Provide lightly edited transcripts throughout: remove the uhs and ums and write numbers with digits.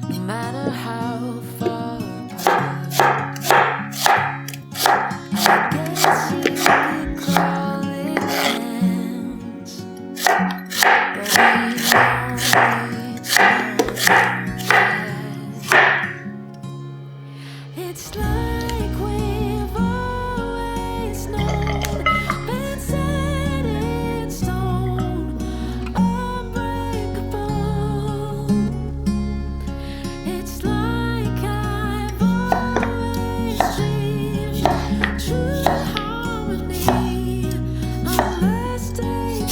no matter how far apart. I guess you could call it chance, but we know it's not that. It's like we've always known, been set in stone, unbreakable. It's like I've always dreamed, true harmony, unmistakable,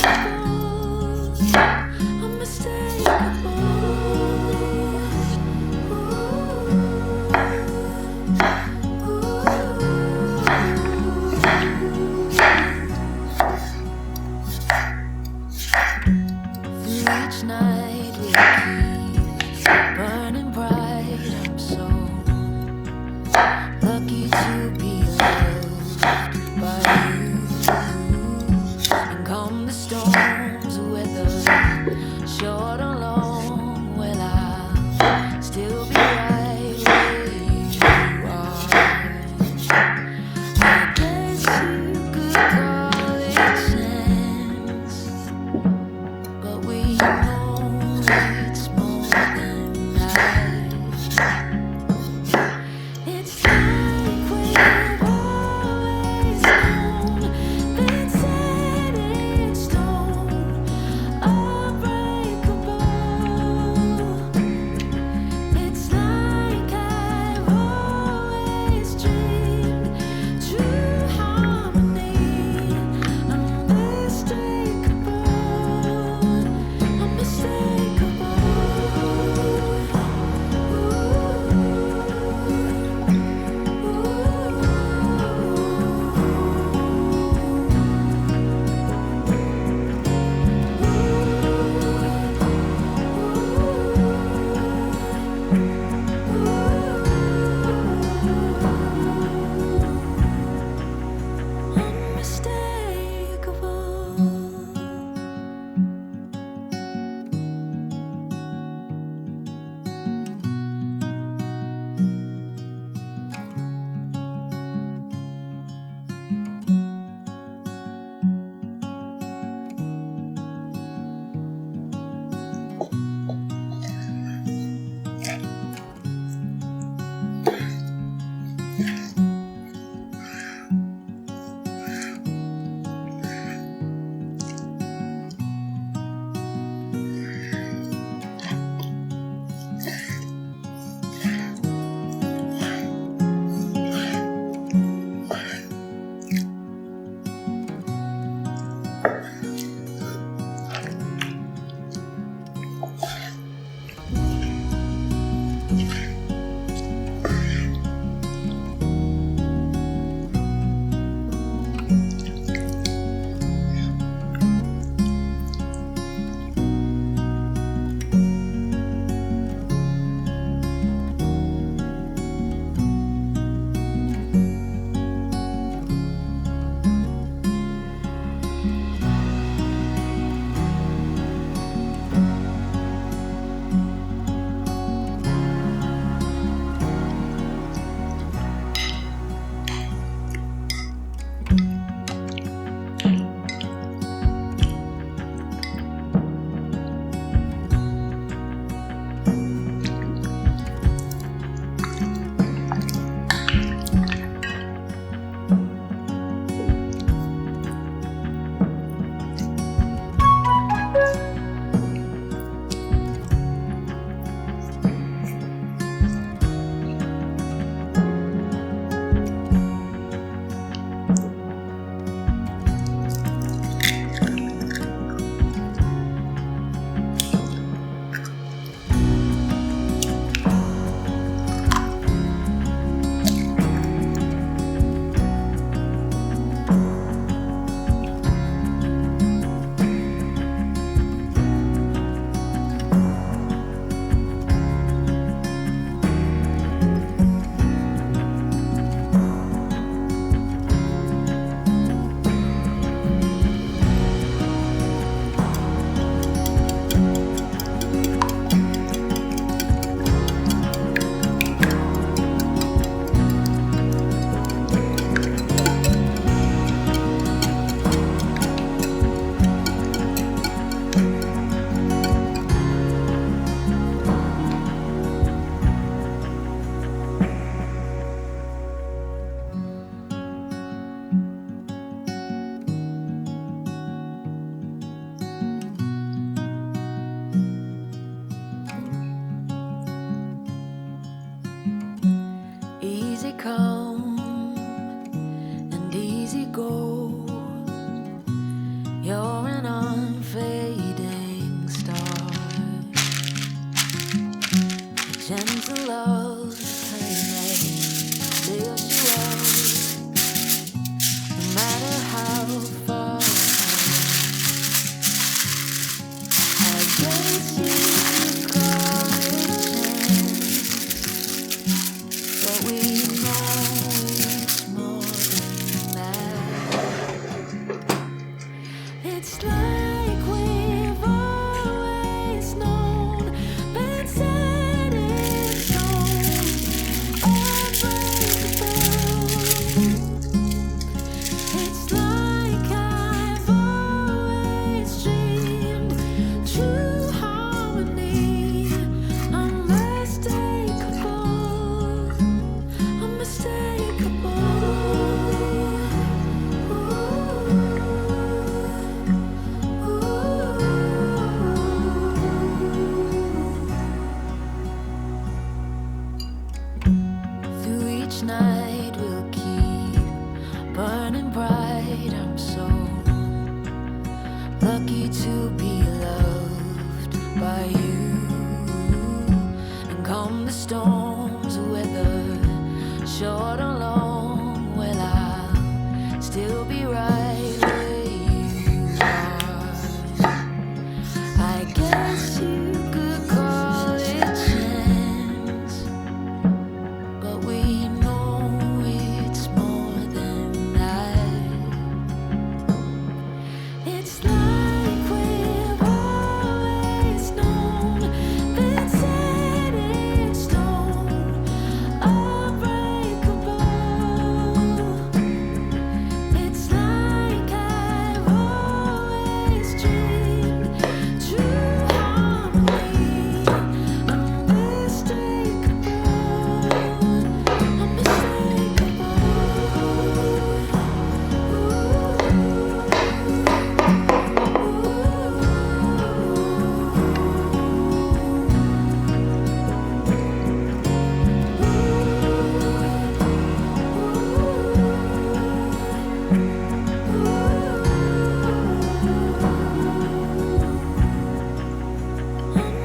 Each night we keep burning bright. I'm so lucky to be loved by you. And come the storms, whether short or long, well, I'll still be right where you are. I guess you could call it chance, but we know it's the storms weather, short or long, well, I'll still be right where you are. I guess you could call it chance, but we know it's more than that. It's like we've always known, been set in stone, unbreakable. It's like I've always dreamed, true harmony, unmistakable,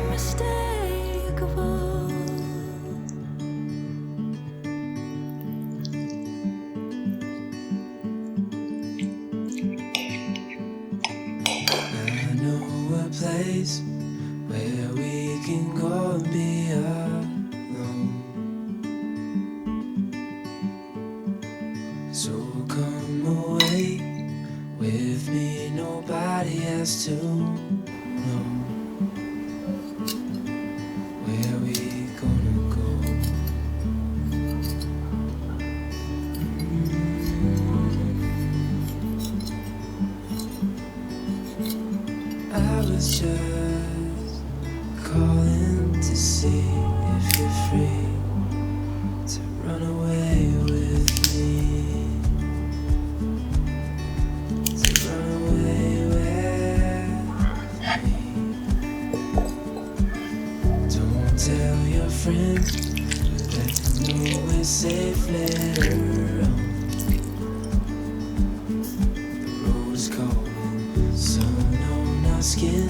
unmistakable. I know a place where we can go and be alone. So come away with me, nobody has to know where we gonna go. I was just calling to see if you're free to run away with me, to run away with me. Don't tell your friends, let them know we're safe later on. The road's calling, sun on our skin,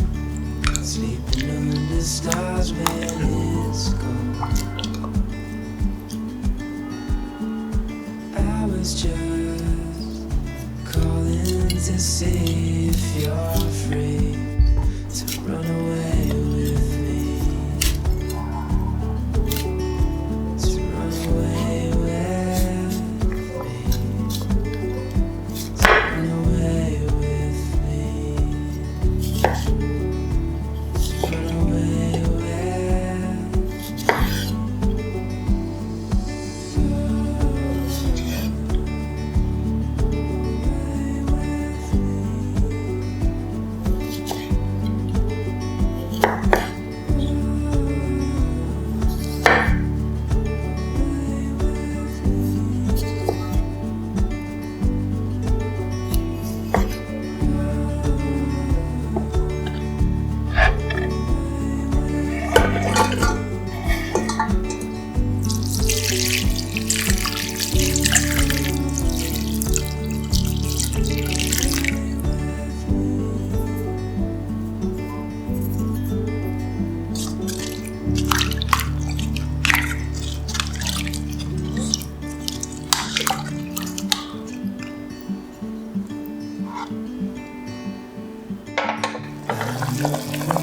sleeping under stars when it's gone. I was just calling to see if you're free to run away with me, to run away with me, to run away with me, to run away with me.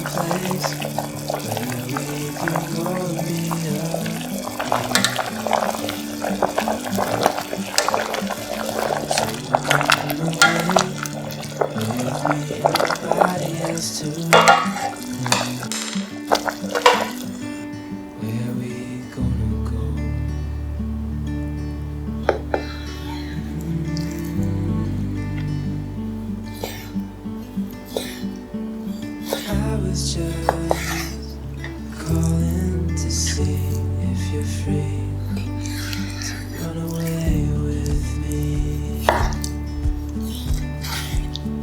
Place where we can go and be nobody has to know where we gonna go. I was just calling to see if you're free to run away with me,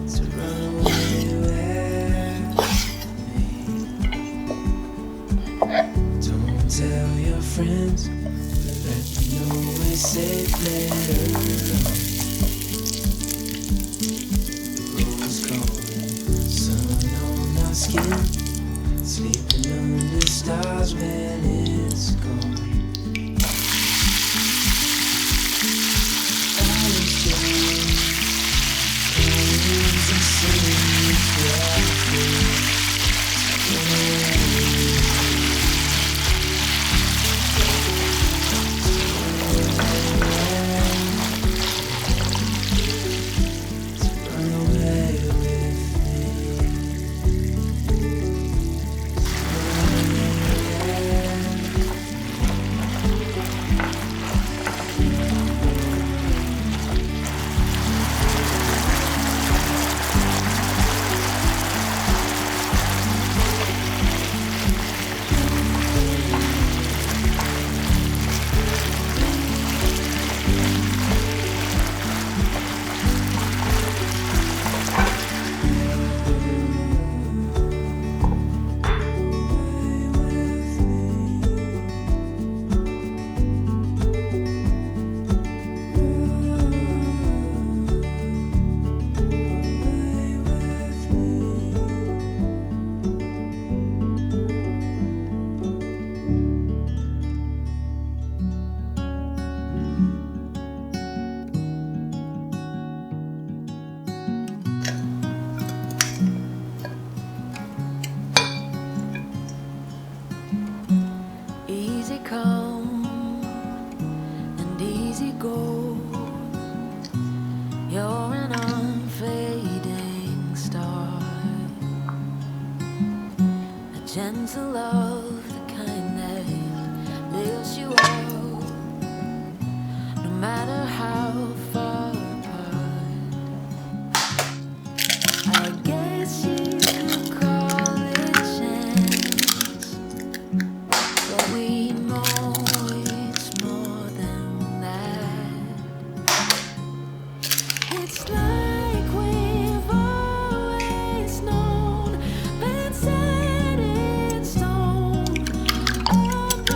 to run away with me. Don't tell your friends, let them know we're safe later on. The road's calling, sun on our skin, sleeping under stars when it's gone. gentle love, the kind that lifts you up, no matter how far apart. I guess you could call it chance, but we know it's more than that. It's like we've always known, been set in stone, unbreakable.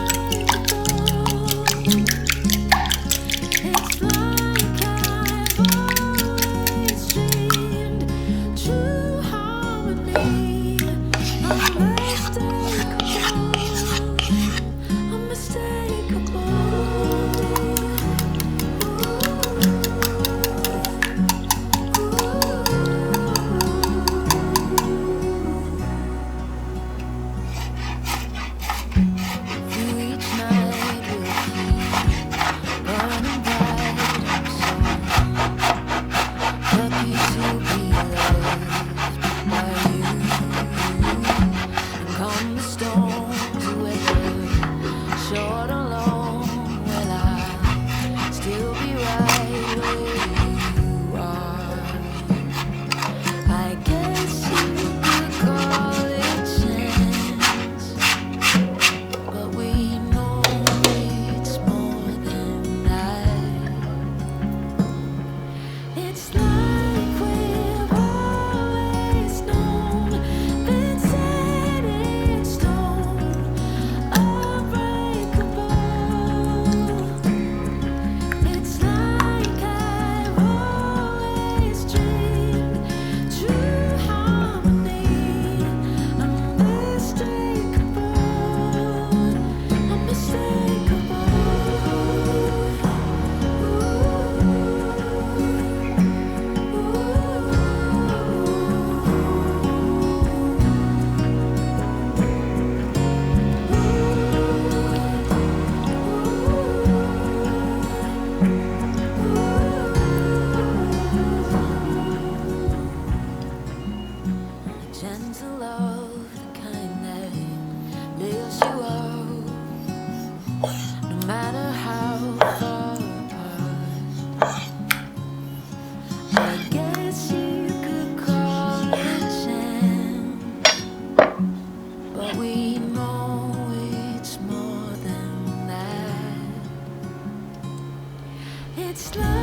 It's like I've always dreamed, true harmony, unmistakable, Through each night we'll keep burning bright. I'm so lucky to be loved by you. And come the storms, whether short or long, will I still be right where you are? I guess you could call it chance, but we know it's more than that. It's like we've always known, been set in stone, unbreakable. It's like I've always dreamed, true harmony, unmistakable, gentle love, the kind that lifts you up, no matter how far apart. I guess you could call it chance, but we know it's more than that. It's like